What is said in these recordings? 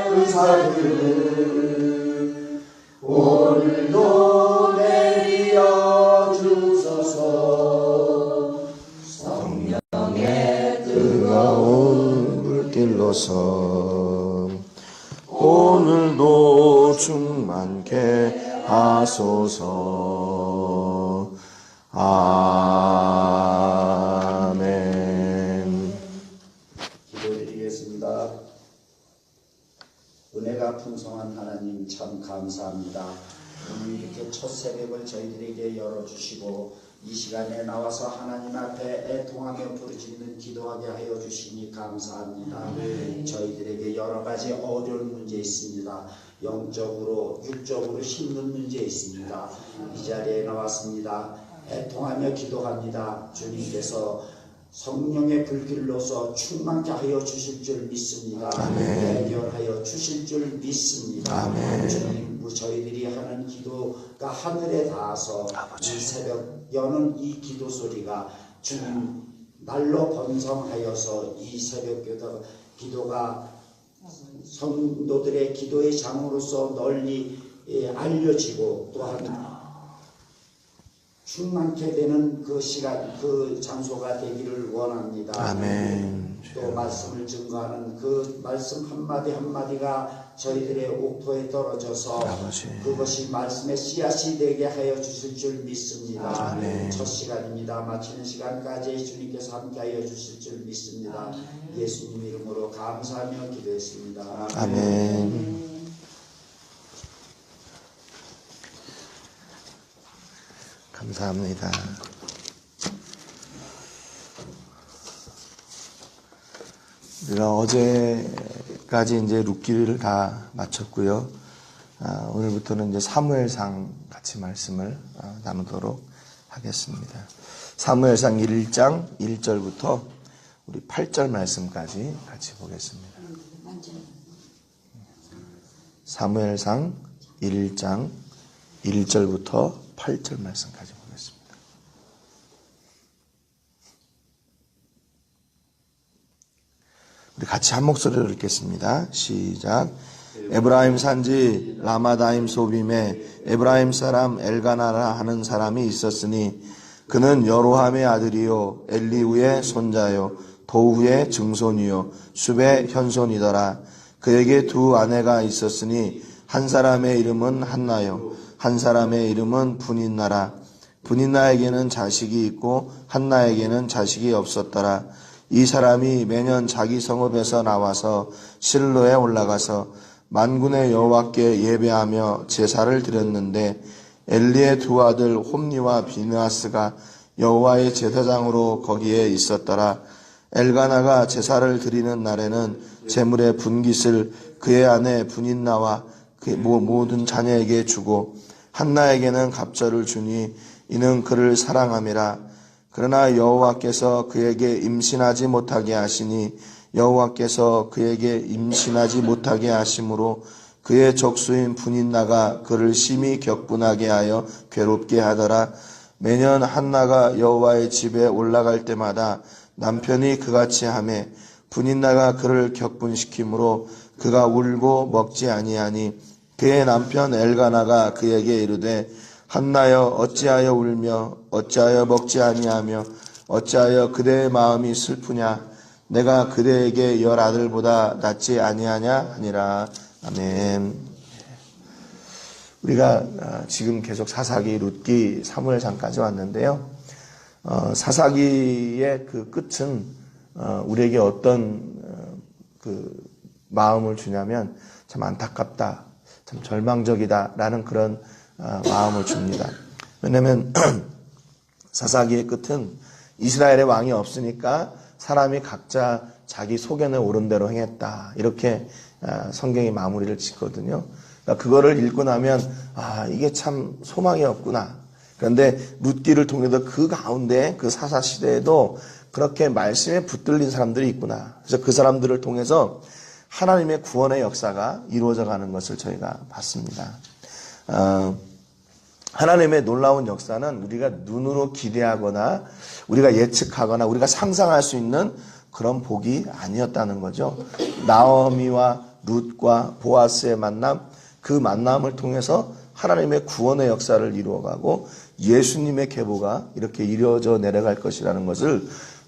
은사를 오늘도 내려 주소서. 성령의 뜨거운 불길로서 오늘도 충만케 하소서. 아멘. 기도드리겠습니다. 은혜가 풍성한 하나님 참 감사합니다. 오늘 이렇게 첫 새벽을 저희들에게 열어주시고 이 시간에 나와서 하나님 앞에 애통하며 부르짖는 기도하게 하여 주시니 감사합니다. 저희들에게 여러 가지 어려운 문제 있습니다. 영적으로 육적으로 힘든 문제 있습니다. 이 자리에 나왔습니다. 애통하며 기도합니다. 주님께서 성령의 불길로서 충만케 하여 주실 줄 믿습니다. 해결하여 주실 줄 믿습니다. 주님, 저희들이 하는 기도가 하늘에 닿아서 아버지. 이 새벽 여는 이 기도 소리가 주님 날로 번성하여서 이 새벽 기도가 성도들의 기도의 장으로서 널리 알려지고 또한 충만케 되는 그 시간, 그 장소가 되기를 원합니다. 아멘. 또 말씀을 증거하는 그 말씀 한마디 한마디가 저희들의 옥토에 떨어져서 아버지. 그것이 말씀의 씨앗이 되게 하여 주실 줄 믿습니다. 아멘. 첫 시간입니다. 마치는 시간까지 주님께서 함께 하여 주실 줄 믿습니다. 예수님 이름으로 감사하며 기도했습니다. 아멘. 감사합니다. 우리가 어제까지 이제 룻기를 다 마쳤고요. 오늘부터는 이제 사무엘상 같이 말씀을 나누도록 하겠습니다. 사무엘상 1장 1절부터 우리 8절 말씀까지 같이 보겠습니다. 사무엘상 1장 1절부터 8절 말씀까지 보겠습니다. 우리 같이 한 목소리로 읽겠습니다. 시작. 에브라임 산지 라마다임 소빔에 에브라임 사람 엘가나라 하는 사람이 있었으니 그는 여로함의 아들이요 엘리우의 손자요 도후의 증손이요 숲의 현손이더라. 그에게 두 아내가 있었으니 한 사람의 이름은 한나요 한 사람의 이름은 분인나라. 분인나에게는 자식이 있고 한나에게는 자식이 없었더라. 이 사람이 매년 자기 성읍에서 나와서 실로에 올라가서 만군의 여호와께 예배하며 제사를 드렸는데 엘리의 두 아들 홈니와 비느하스가 여호와의 제사장으로 거기에 있었더라. 엘가나가 제사를 드리는 날에는 제물의 분깃을 그의 아내 분인나와 그 모든 자녀에게 주고 한나에게는 갑절을 주니 이는 그를 사랑함이라. 그러나 여호와께서 그에게 임신하지 못하게 하시니 여호와께서 그에게 임신하지 못하게 하심으로 그의 적수인 분인나가 그를 심히 격분하게 하여 괴롭게 하더라. 매년 한나가 여호와의 집에 올라갈 때마다 남편이 그같이 하매 분인나가 그를 격분시키므로 그가 울고 먹지 아니하니 그의 남편 엘가나가 그에게 이르되 한나여 어찌하여 울며 어찌하여 먹지 아니하며 어찌하여 그대의 마음이 슬프냐 내가 그대에게 10아들보다 낫지 아니하냐 하니라. 아멘. 우리가 지금 계속 사사기, 룻기, 사무엘상까지 왔는데요. 사사기의 그 끝은 우리에게 어떤 그 마음을 주냐면 참 안타깝다, 참 절망적이다라는 그런 마음을 줍니다. 왜냐하면 사사기의 끝은 이스라엘의 왕이 없으니까 사람이 각자 자기 소견에 오른 대로 행했다, 이렇게 성경이 마무리를 짓거든요. 그러니까 그거를 읽고 나면 이게 참 소망이 없구나. 그런데 룻기를 통해서 그 가운데 그 사사 시대에도 그렇게 말씀에 붙들린 사람들이 있구나. 그래서 그 사람들을 통해서 하나님의 구원의 역사가 이루어져 가는 것을 저희가 봤습니다. 하나님의 놀라운 역사는 우리가 눈으로 기대하거나 우리가 예측하거나 우리가 상상할 수 있는 그런 복이 아니었다는 거죠. 나오미와 룻과 보아스의 만남, 그 만남을 통해서 하나님의 구원의 역사를 이루어가고 예수님의 계보가 이렇게 이루어져 내려갈 것이라는 것을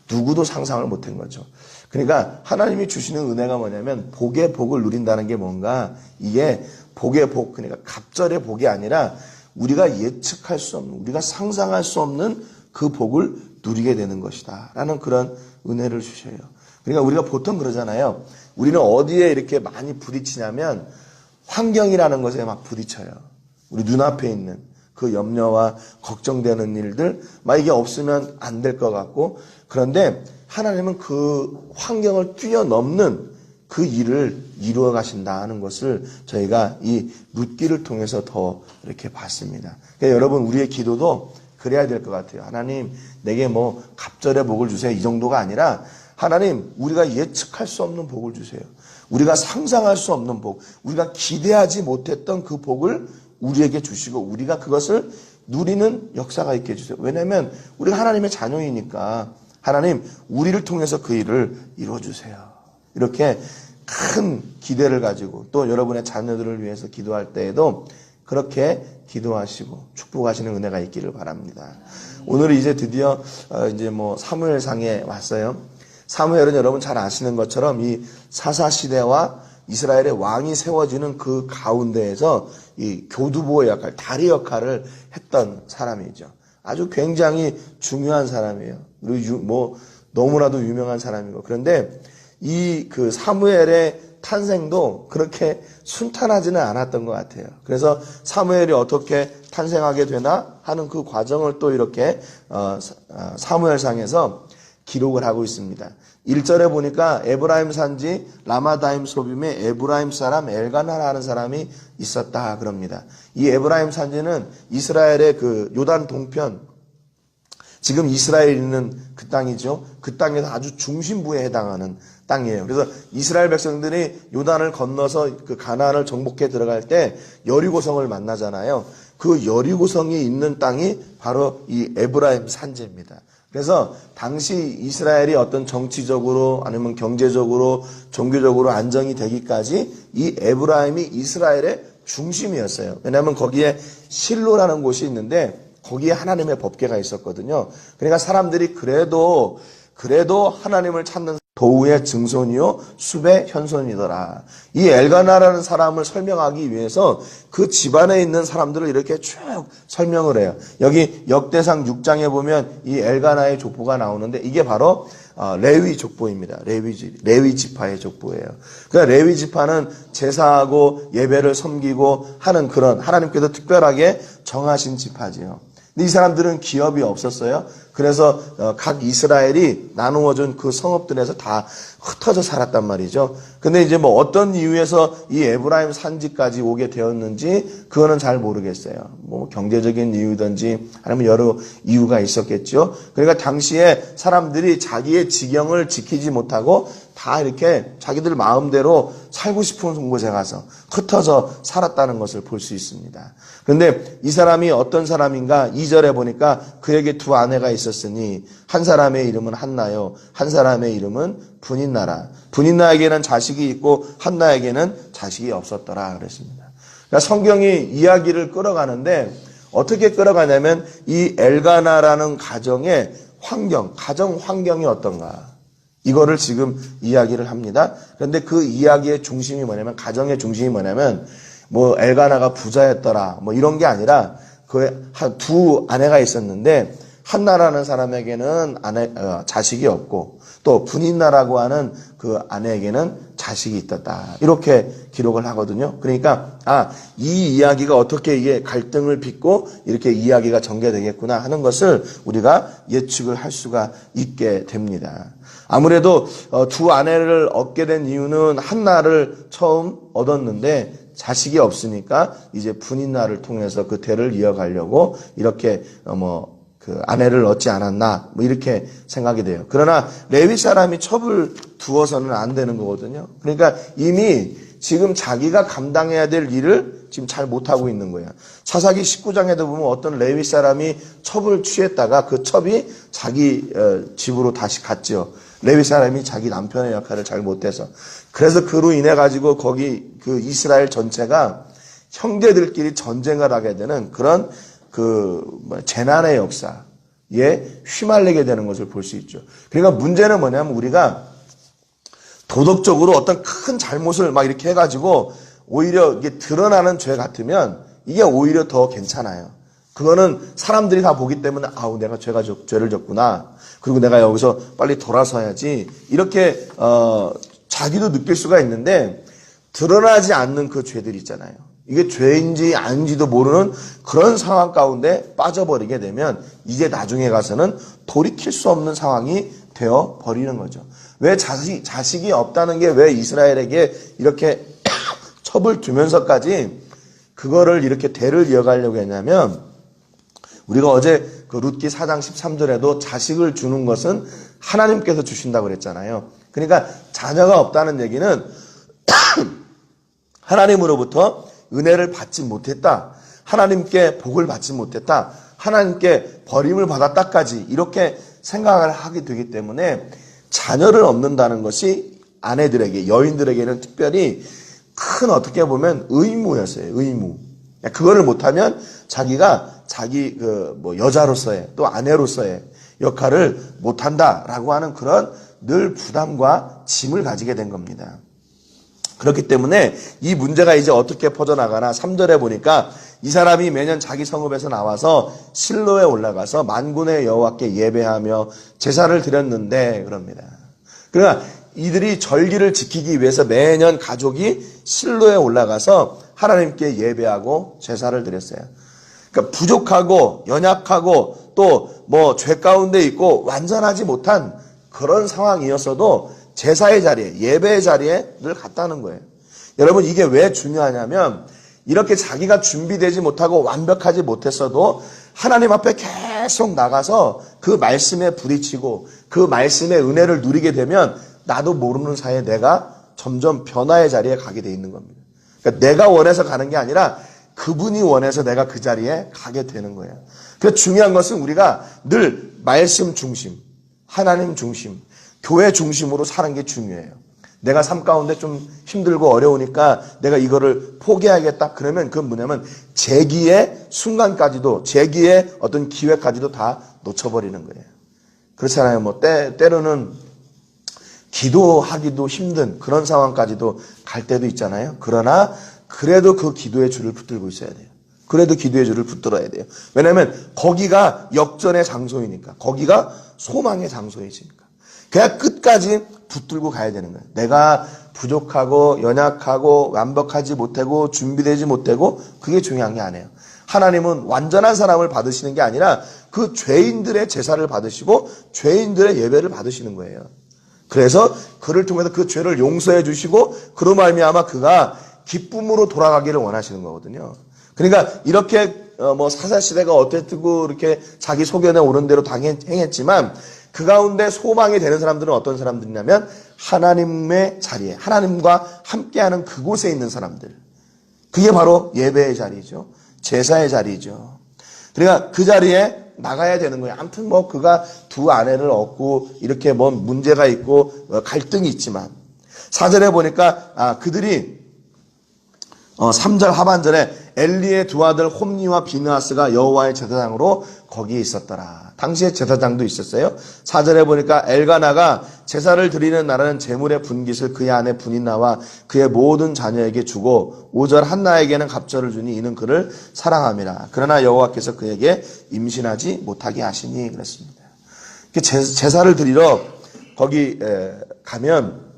누구도 상상을 못한 거죠. 그러니까 하나님이 주시는 은혜가 뭐냐면 복의 복을 누린다는 게 뭔가, 이게 복의 복, 그러니까 갑절의 복이 아니라 우리가 예측할 수 없는, 우리가 상상할 수 없는 그 복을 누리게 되는 것이다 라는 그런 은혜를 주셔요. 그러니까 우리가 보통 그러잖아요. 우리는 어디에 이렇게 많이 부딪히냐면 환경이라는 것에 막 부딪혀요. 우리 눈앞에 있는 그 염려와 걱정되는 일들, 막 이게 없으면 안 될 것 같고, 그런데 하나님은 그 환경을 뛰어넘는 그 일을 이루어 가신다는 것을 저희가 이 룻기를 통해서 더 이렇게 봤습니다. 그러니까 여러분, 우리의 기도도 그래야 될 것 같아요. 하나님, 내게 뭐 갑절의 복을 주세요, 이 정도가 아니라 하나님, 우리가 예측할 수 없는 복을 주세요. 우리가 상상할 수 없는 복, 우리가 기대하지 못했던 그 복을 우리에게 주시고 우리가 그것을 누리는 역사가 있게 해주세요. 왜냐하면 우리가 하나님의 자녀이니까 하나님, 우리를 통해서 그 일을 이루어주세요. 이렇게 큰 기대를 가지고 또 여러분의 자녀들을 위해서 기도할 때에도 그렇게 기도하시고 축복하시는 은혜가 있기를 바랍니다. 오늘 이제 드디어 이제 뭐 사무엘상에 왔어요. 사무엘은 여러분 잘 아시는 것처럼 이 사사시대와 이스라엘의 왕이 세워지는 그 가운데에서 이 교두보의 역할, 다리 역할을 했던 사람이죠. 아주 굉장히 중요한 사람이에요. 그리고 뭐 너무나도 유명한 사람이고. 그런데 이 그 사무엘의 탄생도 그렇게 순탄하지는 않았던 것 같아요. 그래서 사무엘이 어떻게 탄생하게 되나 하는 그 과정을 또 이렇게 사무엘상에서 기록을 하고 있습니다. 1절에 보니까 에브라임 산지 라마다임 소빔에 에브라임 사람 엘가나라는 사람이 있었다 그럽니다. 이 에브라임 산지는 이스라엘의 그 요단 동편, 지금 이스라엘이 있는 그 땅이죠. 그 땅에서 아주 중심부에 해당하는 땅이에요. 그래서 이스라엘 백성들이 요단을 건너서 그 가나안을 정복해 들어갈 때 여리고성을 만나잖아요. 그 여리고성이 있는 땅이 바로 이 에브라임 산지입니다. 그래서 당시 이스라엘이 어떤 정치적으로 아니면 경제적으로 종교적으로 안정이 되기까지 이 에브라임이 이스라엘의 중심이었어요. 왜냐하면 거기에 실로라는 곳이 있는데 거기에 하나님의 법궤가 있었거든요. 그러니까 사람들이 그래도 하나님을 찾는 도우의 증손이요 숲의 현손이더라. 이 엘가나라는 사람을 설명하기 위해서 그 집안에 있는 사람들을 이렇게 쭉 설명을 해요. 여기 역대상 6장에 보면 이 엘가나의 족보가 나오는데 이게 바로 레위 족보입니다. 레위 지파의 족보예요. 그러니까 레위 지파는 제사하고 예배를 섬기고 하는 그런 하나님께서 특별하게 정하신 지파지요. 근데 이 사람들은 기업이 없었어요. 그래서 각 이스라엘이 나누어준 그 성읍들에서 다 흩어져 살았단 말이죠. 근데 이제 뭐 어떤 이유에서 이 에브라임 산지까지 오게 되었는지 그거는 잘 모르겠어요. 뭐 경제적인 이유든지 아니면 여러 이유가 있었겠죠. 그러니까 당시에 사람들이 자기의 지경을 지키지 못하고 다 이렇게 자기들 마음대로 살고 싶은 곳에 가서 흩어져 살았다는 것을 볼 수 있습니다. 그런데 이 사람이 어떤 사람인가 2절에 보니까 그에게 두 아내가 있었으니 한 사람의 이름은 한나요 한 사람의 이름은 분인나라. 분인나에게는 자식이 있고 한나에게는 자식이 없었더라 그랬습니다. 그러니까 성경이 이야기를 끌어가는데 어떻게 끌어가냐면 이 엘가나라는 가정의 가정 환경이 어떤가 이거를 지금 이야기를 합니다. 그런데 그 이야기의 중심이 뭐냐면 가정의 중심이 뭐냐면 뭐 엘가나가 부자였더라 뭐 이런 게 아니라 그 두 아내가 있었는데 한나라는 사람에게는 자식이 없고 또 분인나라고 하는 그 아내에게는 자식이 있었다. 이렇게 기록을 하거든요. 그러니까 이 이야기가 어떻게 이게 갈등을 빚고 이렇게 이야기가 전개되겠구나 하는 것을 우리가 예측을 할 수가 있게 됩니다. 아무래도 두 아내를 얻게 된 이유는 한나를 처음 얻었는데 자식이 없으니까 이제 분인나를 통해서 그 대를 이어가려고 이렇게 그 아내를 얻지 않았나 뭐 이렇게 생각이 돼요. 그러나 레위 사람이 첩을 두어서는 안 되는 거거든요. 그러니까 이미 지금 자기가 감당해야 될 일을 지금 잘 못하고 있는 거예요. 사사기 19장에도 보면 어떤 레위 사람이 첩을 취했다가 그 첩이 자기 집으로 다시 갔죠. 레위 사람이 자기 남편의 역할을 잘 못해서. 그래서 그로 인해 가지고 거기 그 이스라엘 전체가 형제들끼리 전쟁을 하게 되는 그런 재난의 역사에 휘말리게 되는 것을 볼 수 있죠. 그러니까 문제는 뭐냐면 우리가 도덕적으로 어떤 큰 잘못을 막 이렇게 해가지고 오히려 이게 드러나는 죄 같으면 이게 오히려 더 괜찮아요. 그거는 사람들이 다 보기 때문에 아우 내가 죄를 졌구나. 그리고 내가 여기서 빨리 돌아서야지. 이렇게 자기도 느낄 수가 있는데 드러나지 않는 그 죄들 있잖아요. 이게 죄인지 아닌지도 모르는 그런 상황 가운데 빠져버리게 되면 이제 나중에 가서는 돌이킬 수 없는 상황이 되어 버리는 거죠. 왜 자식이 없다는 게 왜 이스라엘에게 이렇게 첩을 두면서까지 그거를 이렇게 대를 이어가려고 했냐면 우리가 어제 그 룻기 4장 13절에도 자식을 주는 것은 하나님께서 주신다고 그랬잖아요. 그러니까 자녀가 없다는 얘기는 하나님으로부터 은혜를 받지 못했다. 하나님께 복을 받지 못했다. 하나님께 버림을 받았다까지 이렇게 생각을 하게 되기 때문에 자녀를 얻는다는 것이 아내들에게, 여인들에게는 특별히 큰 어떻게 보면 의무였어요. 의무. 그거를 못하면 자기가 자기 여자로서의 또 아내로서의 역할을 못한다라고 하는 그런 늘 부담과 짐을 가지게 된 겁니다. 그렇기 때문에 이 문제가 이제 어떻게 퍼져나가나 3절에 보니까 이 사람이 매년 자기 성읍에서 나와서 실로에 올라가서 만군의 여호와께 예배하며 제사를 드렸는데 그럽니다. 그러니까 이들이 절기를 지키기 위해서 매년 가족이 실로에 올라가서 하나님께 예배하고 제사를 드렸어요. 그러니까 부족하고 연약하고 또 죄 가운데 있고 완전하지 못한 그런 상황이었어도 제사의 자리에, 예배의 자리에 늘 갔다는 거예요. 여러분 이게 왜 중요하냐면 이렇게 자기가 준비되지 못하고 완벽하지 못했어도 하나님 앞에 계속 나가서 그 말씀에 부딪히고 그 말씀의 은혜를 누리게 되면 나도 모르는 사이에 내가 점점 변화의 자리에 가게 돼 있는 겁니다. 그러니까 내가 원해서 가는 게 아니라 그분이 원해서 내가 그 자리에 가게 되는 거예요. 그래서 중요한 것은 우리가 늘 말씀 중심, 하나님 중심, 교회 중심으로 사는 게 중요해요. 내가 삶 가운데 좀 힘들고 어려우니까 내가 이거를 포기하겠다. 그러면 그건 뭐냐면 재기의 순간까지도, 재기의 어떤 기회까지도 다 놓쳐버리는 거예요. 그렇잖아요. 때로는 기도하기도 힘든 그런 상황까지도 갈 때도 있잖아요. 그러나 그래도 그 기도의 줄을 붙들고 있어야 돼요. 그래도 기도의 줄을 붙들어야 돼요. 왜냐하면 거기가 역전의 장소이니까. 거기가 소망의 장소이니까. 그냥 끝까지 붙들고 가야 되는 거예요. 내가 부족하고 연약하고 완벽하지 못하고 준비되지 못하고 그게 중요한 게 아니에요. 하나님은 완전한 사람을 받으시는 게 아니라 그 죄인들의 제사를 받으시고 죄인들의 예배를 받으시는 거예요. 그래서 그를 통해서 그 죄를 용서해 주시고 그로 말미암아 그가 기쁨으로 돌아가기를 원하시는 거거든요. 그러니까 이렇게 사사시대가 어땠고 이렇게 자기 소견에 오른 대로 행했지만 그 가운데 소망이 되는 사람들은 어떤 사람들이냐면 하나님의 자리에, 하나님과 함께하는 그곳에 있는 사람들. 그게 바로 예배의 자리죠. 제사의 자리죠. 그러니까 그 자리에 나가야 되는 거예요. 아무튼 그가 두 아내를 얻고 이렇게 문제가 있고 갈등이 있지만 4절에 보니까 그들이 3절 하반절에 엘리의 두 아들 홈니와 비느하스가 여호와의 제사장으로 거기에 있었더라. 당시에 제사장도 있었어요. 4절에 보니까 엘가나가 제사를 드리는 날에는 제물의 분깃을 그의 아내 분인나와 그의 모든 자녀에게 주고 5절 한나에게는 갑절을 주니 이는 그를 사랑함이라. 그러나 여호와께서 그에게 임신하지 못하게 하시니 그랬습니다. 제사를 드리러 거기 가면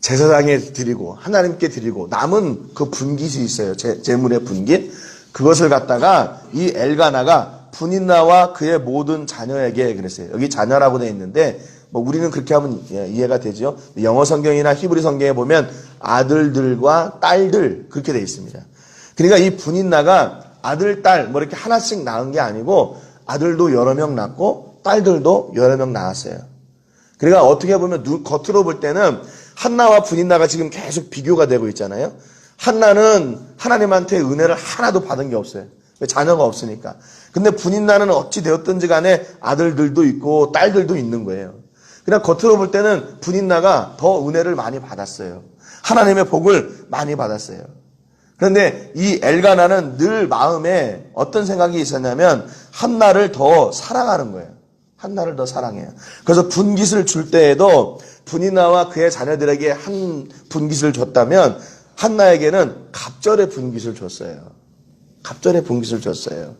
제사장에 드리고 하나님께 드리고 남은 그 분깃이 있어요. 제물의 분깃. 그것을 갖다가 이 엘가나가 분인나와 그의 모든 자녀에게 그랬어요. 여기 자녀라고 되어 있는데 우리는 그렇게 하면 이해가 되죠. 영어 성경이나 히브리 성경에 보면 아들들과 딸들 그렇게 되어 있습니다. 그러니까 이 분인나가 아들, 딸 이렇게 하나씩 낳은 게 아니고 아들도 여러 명 낳고 딸들도 여러 명 낳았어요. 그러니까 어떻게 보면 겉으로 볼 때는 한나와 분인나가 지금 계속 비교가 되고 있잖아요. 한나는 하나님한테 은혜를 하나도 받은 게 없어요. 왜? 자녀가 없으니까. 근데 분인나는 어찌 되었든지 간에 아들들도 있고 딸들도 있는 거예요. 그냥 겉으로 볼 때는 분인나가 더 은혜를 많이 받았어요. 하나님의 복을 많이 받았어요. 그런데 이 엘가나는 늘 마음에 어떤 생각이 있었냐면 한나를 더 사랑하는 거예요. 한나를 더 사랑해요. 그래서 분깃을 줄 때에도 분인나와 그의 자녀들에게 한 분깃을 줬다면 한나에게는 갑절의 분깃을 줬어요. 갑절의 분깃을 줬어요.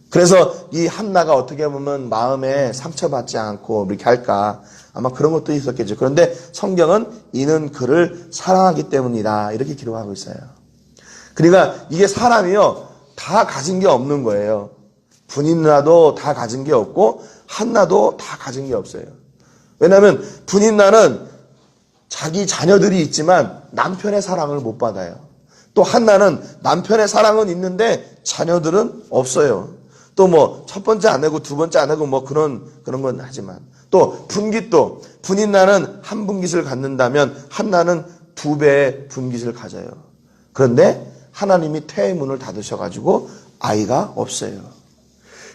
그래서 이 한나가 어떻게 보면 마음에 상처받지 않고 이렇게 할까 아마 그런 것도 있었겠죠. 그런데 성경은 이는 그를 사랑하기 때문이다 이렇게 기록하고 있어요. 그러니까 이게 사람이요 다 가진 게 없는 거예요. 분인나도 다 가진 게 없고 한나도 다 가진 게 없어요. 왜냐하면 분인나는 자기 자녀들이 있지만 남편의 사랑을 못 받아요. 또 한나는 남편의 사랑은 있는데 자녀들은 없어요. 또 뭐 첫 번째 아내고 두 번째 아내고 뭐 그런 건 하지만 또 분깃도 분인나는 한 분깃을 갖는다면 한나는 2배의 분깃을 가져요. 그런데 하나님이 태의 문을 닫으셔가지고 아이가 없어요.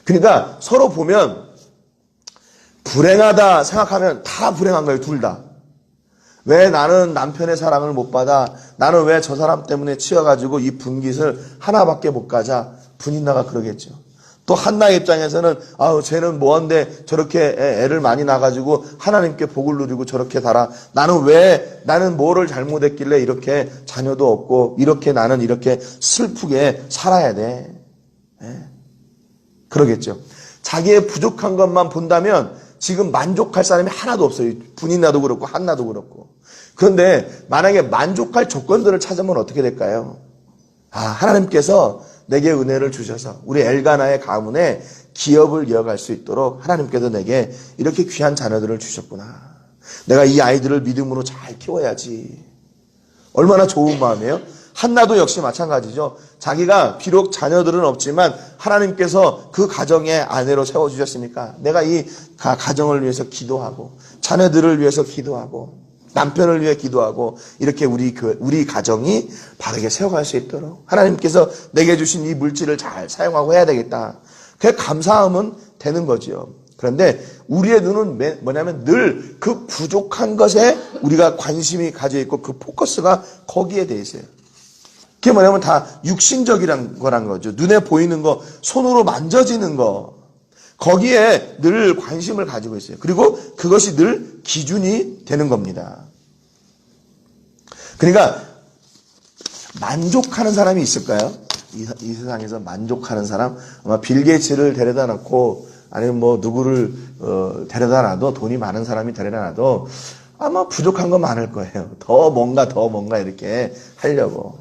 그러니까 서로 보면 불행하다 생각하면 다 불행한 거예요. 둘 다. 왜 나는 남편의 사랑을 못 받아? 나는 왜 저 사람 때문에 치여가지고 이 분깃을 하나밖에 못 가자? 분인나가 그러겠죠. 또 한나 입장에서는 아우 쟤는 뭐한데 저렇게 애를 많이 낳아가지고 하나님께 복을 누리고 저렇게 살아. 나는 뭐를 잘못했길래 이렇게 자녀도 없고 이렇게 나는 이렇게 슬프게 살아야 돼. 그러겠죠. 자기의 부족한 것만 본다면 지금 만족할 사람이 하나도 없어요. 분인나도 그렇고 한나도 그렇고. 그런데 만약에 만족할 조건들을 찾으면 어떻게 될까요? 하나님께서 내게 은혜를 주셔서 우리 엘가나의 가문에 기업을 이어갈 수 있도록 하나님께서 내게 이렇게 귀한 자녀들을 주셨구나. 내가 이 아이들을 믿음으로 잘 키워야지. 얼마나 좋은 마음이에요? 한나도 역시 마찬가지죠. 자기가 비록 자녀들은 없지만 하나님께서 그 가정의 아내로 세워주셨으니까 내가 이 가정을 위해서 기도하고 자녀들을 위해서 기도하고 남편을 위해 기도하고 이렇게 우리 가정이 바르게 세워갈 수 있도록 하나님께서 내게 주신 이 물질을 잘 사용하고 해야 되겠다. 그게 감사함은 되는 거지요. 그런데 우리의 눈은 뭐냐면 늘 그 부족한 것에 우리가 관심이 가져 있고 그 포커스가 거기에 돼 있어요. 그게 뭐냐면 다 육신적이란 거란 거죠. 눈에 보이는 거, 손으로 만져지는 거. 거기에 늘 관심을 가지고 있어요. 그리고 그것이 늘 기준이 되는 겁니다. 그러니까 만족하는 사람이 있을까요? 이 세상에서 만족하는 사람? 아마 빌 게이츠를 데려다 놓고 아니면 뭐 누구를 데려다 놔도 돈이 많은 사람이 데려다 놔도 아마 부족한 건 많을 거예요. 더 뭔가 이렇게 하려고.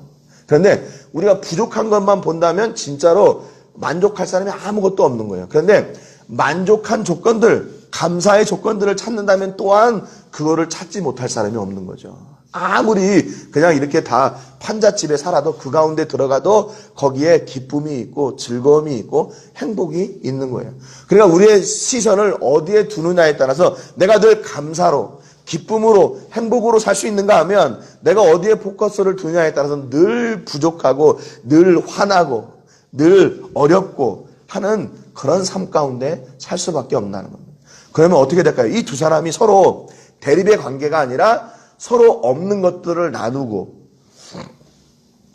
그런데 우리가 부족한 것만 본다면 진짜로 만족할 사람이 아무것도 없는 거예요. 그런데 만족한 조건들, 감사의 조건들을 찾는다면 또한 그거를 찾지 못할 사람이 없는 거죠. 아무리 그냥 이렇게 다 판잣집에 살아도 그 가운데 들어가도 거기에 기쁨이 있고 즐거움이 있고 행복이 있는 거예요. 그러니까 우리의 시선을 어디에 두느냐에 따라서 내가 늘 감사로 기쁨으로 행복으로 살 수 있는가 하면 내가 어디에 포커스를 두느냐에 따라서 늘 부족하고 늘 화나고 늘 어렵고 하는 그런 삶 가운데 살 수밖에 없다는 겁니다. 그러면 어떻게 될까요? 이 두 사람이 서로 대립의 관계가 아니라 서로 없는 것들을 나누고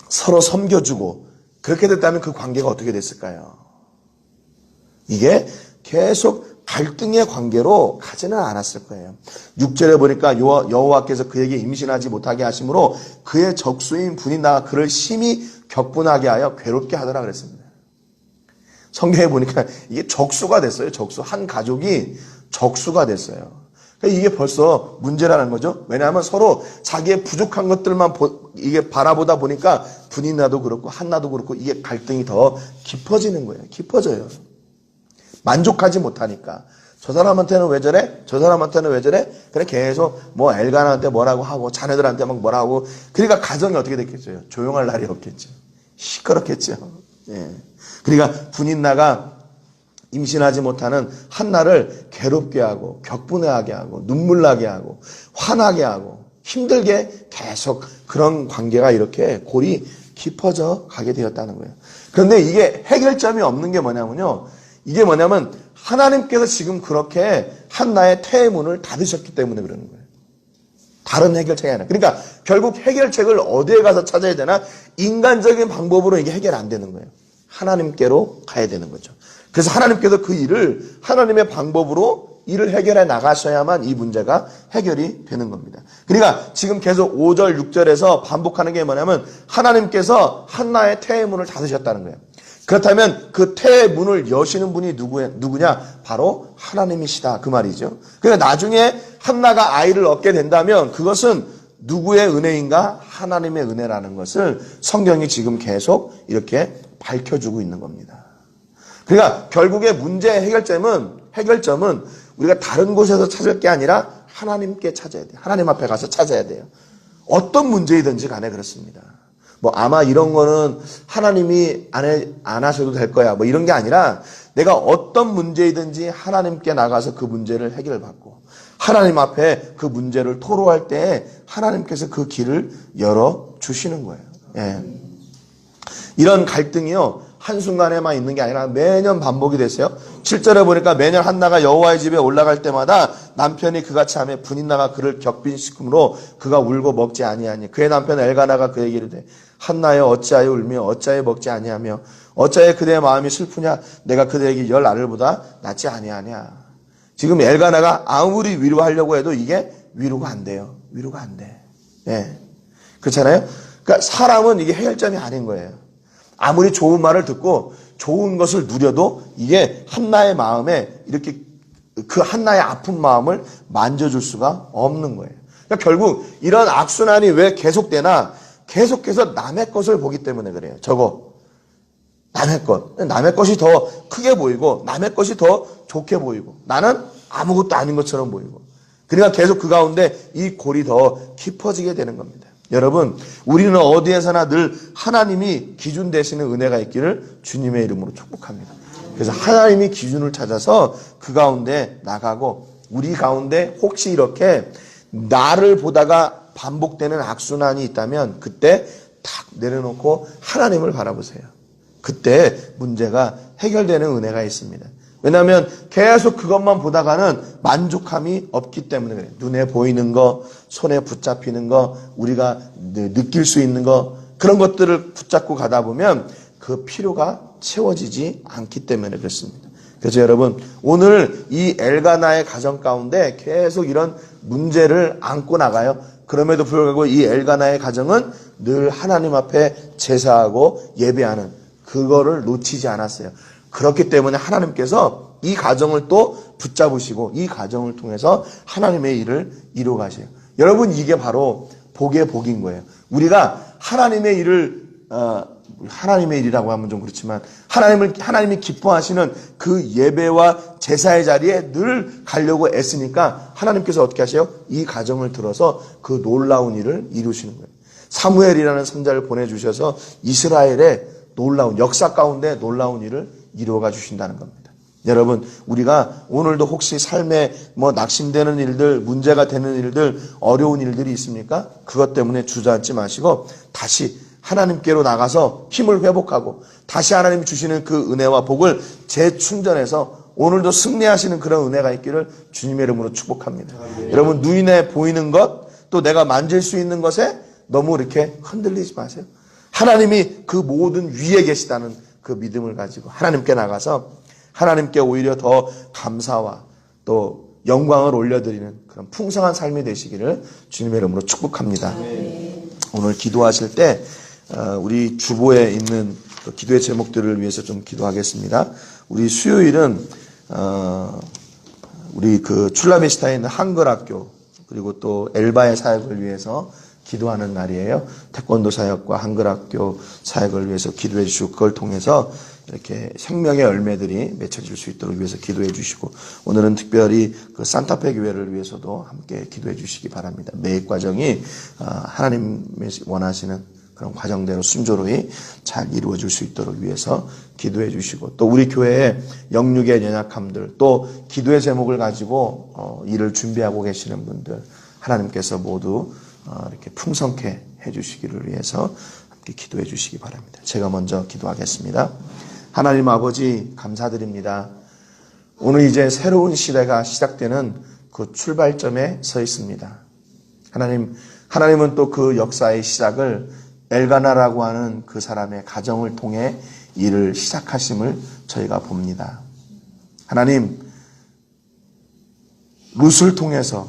서로 섬겨주고 그렇게 됐다면 그 관계가 어떻게 됐을까요? 이게 계속 갈등의 관계로 가지는 않았을 거예요. 6절에 보니까 여호와께서 그에게 임신하지 못하게 하심으로 그의 적수인 분인나가 그를 심히 격분하게 하여 괴롭게 하더라 그랬습니다. 성경에 보니까 이게 적수가 됐어요. 적수. 한 가족이 적수가 됐어요. 그러니까 이게 벌써 문제라는 거죠. 왜냐하면 서로 자기의 부족한 것들만 이게 바라보다 보니까 분인나도 그렇고 한나도 그렇고 이게 갈등이 더 깊어지는 거예요. 깊어져요. 만족하지 못하니까. 저 사람한테는 왜 저래? 저 사람한테는 왜 저래? 그래 계속 뭐 엘가나한테 뭐라고 하고 자네들한테 막 뭐라고 하고 그러니까 가정이 어떻게 됐겠어요? 조용할 날이 없겠죠. 시끄럽겠죠. 예. 그러니까 분인나가 임신하지 못하는 한나를 괴롭게 하고 격분해하게 하고 눈물 나게 하고 화나게 하고 힘들게 계속 그런 관계가 이렇게 골이 깊어져 가게 되었다는 거예요. 그런데 이게 해결점이 없는 게 뭐냐면요. 이게 뭐냐면 하나님께서 지금 그렇게 한나의 태의 문을 닫으셨기 때문에 그러는 거예요. 다른 해결책이 아니라. 그러니까 결국 해결책을 어디에 가서 찾아야 되나? 인간적인 방법으로 이게 해결 안 되는 거예요. 하나님께로 가야 되는 거죠. 그래서 하나님께서 그 일을 하나님의 방법으로 일을 해결해 나가셔야만 이 문제가 해결이 되는 겁니다. 그러니까 지금 계속 5절, 6절에서 반복하는 게 뭐냐면 하나님께서 한나의 태의 문을 닫으셨다는 거예요. 그렇다면 그 태의 문을 여시는 분이 누구냐? 바로 하나님이시다. 그 말이죠. 그러니까 나중에 한나가 아이를 얻게 된다면 그것은 누구의 은혜인가? 하나님의 은혜라는 것을 성경이 지금 계속 이렇게 밝혀주고 있는 겁니다. 그러니까 결국에 문제의 해결점은 우리가 다른 곳에서 찾을 게 아니라 하나님께 찾아야 돼요. 하나님 앞에 가서 찾아야 돼요. 어떤 문제이든지 간에 그렇습니다. 뭐 아마 이런 거는 하나님이 안 하셔도 될 거야. 뭐 이런 게 아니라 내가 어떤 문제이든지 하나님께 나가서 그 문제를 해결받고 하나님 앞에 그 문제를 토로할 때 하나님께서 그 길을 열어주시는 거예요. 예. 이런 갈등이요. 한순간에만 있는 게 아니라 매년 반복이 됐어요. 7절에 보니까 매년 한나가 여호와의 집에 올라갈 때마다 남편이 그같이 하며 분인나가 그를 격빈시킴으로 그가 울고 먹지 아니하니 그의 남편 엘가나가 그에게 이르되 한나여 어찌하여 울며 어찌하여 먹지 아니하며 어찌하여 그대의 마음이 슬프냐 내가 그대에게 10 아들보다 낫지 아니하냐. 지금 엘가나가 아무리 위로하려고 해도 이게 위로가 안 돼요. 위로가 안 돼. 예. 그렇잖아요. 그러니까 사람은 이게 해결점이 아닌 거예요. 아무리 좋은 말을 듣고 좋은 것을 누려도 이게 한나의 마음에 이렇게 그 한나의 아픈 마음을 만져줄 수가 없는 거예요. 그러니까 결국 이런 악순환이 왜 계속되나? 계속해서 남의 것을 보기 때문에 그래요. 저거 남의 것이 더 크게 보이고 남의 것이 더 좋게 보이고 나는 아무것도 아닌 것처럼 보이고 그러니까 계속 그 가운데 이 골이 더 깊어지게 되는 겁니다. 여러분, 우리는 어디에서나 늘 하나님이 기준 되시는 은혜가 있기를 주님의 이름으로 축복합니다. 그래서 하나님이 기준을 찾아서 그 가운데 나가고 우리 가운데 혹시 이렇게 나를 보다가 반복되는 악순환이 있다면 그때 탁 내려놓고 하나님을 바라보세요. 그때 문제가 해결되는 은혜가 있습니다. 왜냐하면 계속 그것만 보다가는 만족함이 없기 때문에 그래요. 눈에 보이는 거, 손에 붙잡히는 거, 우리가 느낄 수 있는 거 그런 것들을 붙잡고 가다 보면 그 필요가 채워지지 않기 때문에 그렇습니다. 그래서 여러분 오늘 이 엘가나의 가정 가운데 계속 이런 문제를 안고 나가요. 그럼에도 불구하고 이 엘가나의 가정은 늘 하나님 앞에 제사하고 예배하는 그거를 놓치지 않았어요. 그렇기 때문에 하나님께서 이 가정을 또 붙잡으시고 이 가정을 통해서 하나님의 일을 이루어 가세요. 여러분 이게 바로 복의 복인 거예요. 우리가 하나님의 일이라고 하면 좀 그렇지만 하나님이 기뻐하시는 그 예배와 제사의 자리에 늘 가려고 애쓰니까 하나님께서 어떻게 하세요? 이 가정을 들어서 그 놀라운 일을 이루시는 거예요. 사무엘이라는 선자를 보내주셔서 이스라엘의 놀라운 역사 가운데 놀라운 일을 이루어가 주신다는 겁니다. 여러분 우리가 오늘도 혹시 삶에 낙심되는 일들, 문제가 되는 일들, 어려운 일들이 있습니까? 그것 때문에 주저앉지 마시고 다시 하나님께로 나가서 힘을 회복하고 다시 하나님이 주시는 그 은혜와 복을 재충전해서 오늘도 승리하시는 그런 은혜가 있기를 주님의 이름으로 축복합니다. 여러분 눈에 보이는 것 또 내가 만질 수 있는 것에 너무 이렇게 흔들리지 마세요. 하나님이 그 모든 위에 계시다는 그 믿음을 가지고 하나님께 나가서 하나님께 오히려 더 감사와 또 영광을 올려드리는 그런 풍성한 삶이 되시기를 주님의 이름으로 축복합니다. 오늘 기도하실 때 우리 주보에 있는 기도의 제목들을 위해서 좀 기도하겠습니다. 우리 수요일은 우리 그 출라미스타에 있는 한글학교 그리고 또 엘바의 사역을 위해서 기도하는 날이에요. 태권도 사역과 한글학교 사역을 위해서 기도해 주시고 그걸 통해서 이렇게 생명의 열매들이 맺혀질 수 있도록 위해서 기도해 주시고 오늘은 특별히 그 산타페 교회를 위해서도 함께 기도해 주시기 바랍니다. 매입 과정이 하나님이 원하시는 그런 과정대로 순조로이 잘 이루어질 수 있도록 위해서 기도해 주시고 또 우리 교회의 영육의 연약함들 또 기도의 제목을 가지고 일을 준비하고 계시는 분들 하나님께서 모두 이렇게 풍성케 해주시기를 위해서 함께 기도해 주시기 바랍니다. 제가 먼저 기도하겠습니다. 하나님 아버지 감사드립니다. 오늘 이제 새로운 시대가 시작되는 그 출발점에 서 있습니다. 하나님은 또 그 역사의 시작을 엘가나라고 하는 그 사람의 가정을 통해 일을 시작하심을 저희가 봅니다. 하나님, 룻을 통해서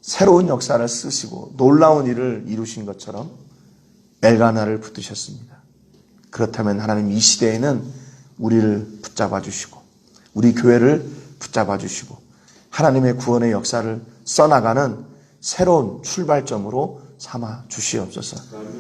새로운 역사를 쓰시고 놀라운 일을 이루신 것처럼 엘가나를 붙드셨습니다. 그렇다면 하나님 이 시대에는 우리를 붙잡아 주시고 우리 교회를 붙잡아 주시고 하나님의 구원의 역사를 써나가는 새로운 출발점으로 삼아 주시옵소서.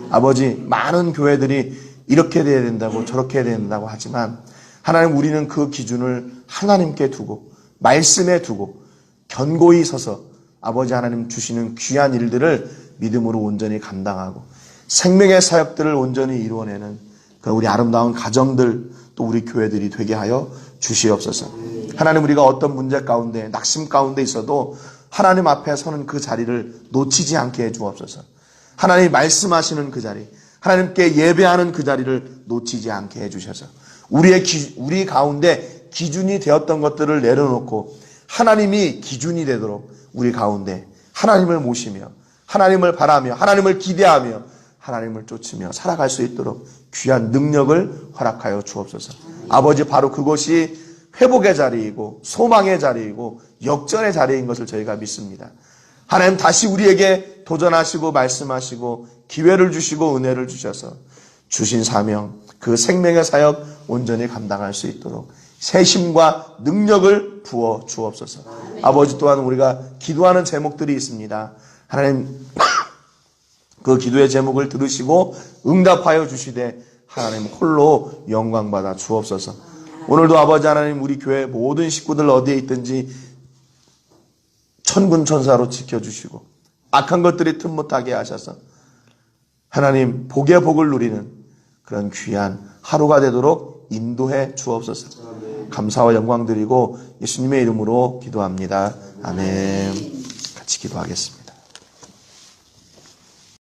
아버지, 많은 교회들이 이렇게 돼야 된다고 저렇게 해야 된다고 하지만 하나님, 우리는 그 기준을 하나님께 두고 말씀에 두고 견고히 서서 아버지 하나님 주시는 귀한 일들을 믿음으로 온전히 감당하고 생명의 사역들을 온전히 이루어내는 그 우리 아름다운 가정들, 또 우리 교회들이 되게 하여 주시옵소서. 하나님, 우리가 어떤 문제 가운데 낙심 가운데 있어도 하나님 앞에 서는 그 자리를 놓치지 않게 해 주옵소서. 하나님 말씀하시는 그 자리, 하나님께 예배하는 그 자리를 놓치지 않게 해 주셔서 우리 가운데 기준이 되었던 것들을 내려놓고 하나님이 기준이 되도록 우리 가운데 하나님을 모시며 하나님을 바라며 하나님을 기대하며 하나님을 쫓으며 살아갈 수 있도록 귀한 능력을 허락하여 주옵소서. 아버지, 바로 그것이 회복의 자리이고 소망의 자리이고 역전의 자리인 것을 저희가 믿습니다. 하나님, 다시 우리에게 도전하시고 말씀하시고 기회를 주시고 은혜를 주셔서 주신 사명, 그 생명의 사역 온전히 감당할 수 있도록 세심과 능력을 부어 주옵소서. 아버지, 또한 우리가 기도하는 제목들이 있습니다. 하나님, 그 기도의 제목을 들으시고 응답하여 주시되 하나님 홀로 영광받아 주옵소서. 오늘도 아버지 하나님, 우리 교회 모든 식구들 어디에 있든지 천군천사로 지켜주시고 악한 것들이 틈 못하게 하셔서 하나님 복의 복을 누리는 그런 귀한 하루가 되도록 인도해 주옵소서. 감사와 영광 드리고 예수님의 이름으로 기도합니다. 아멘. 같이 기도하겠습니다.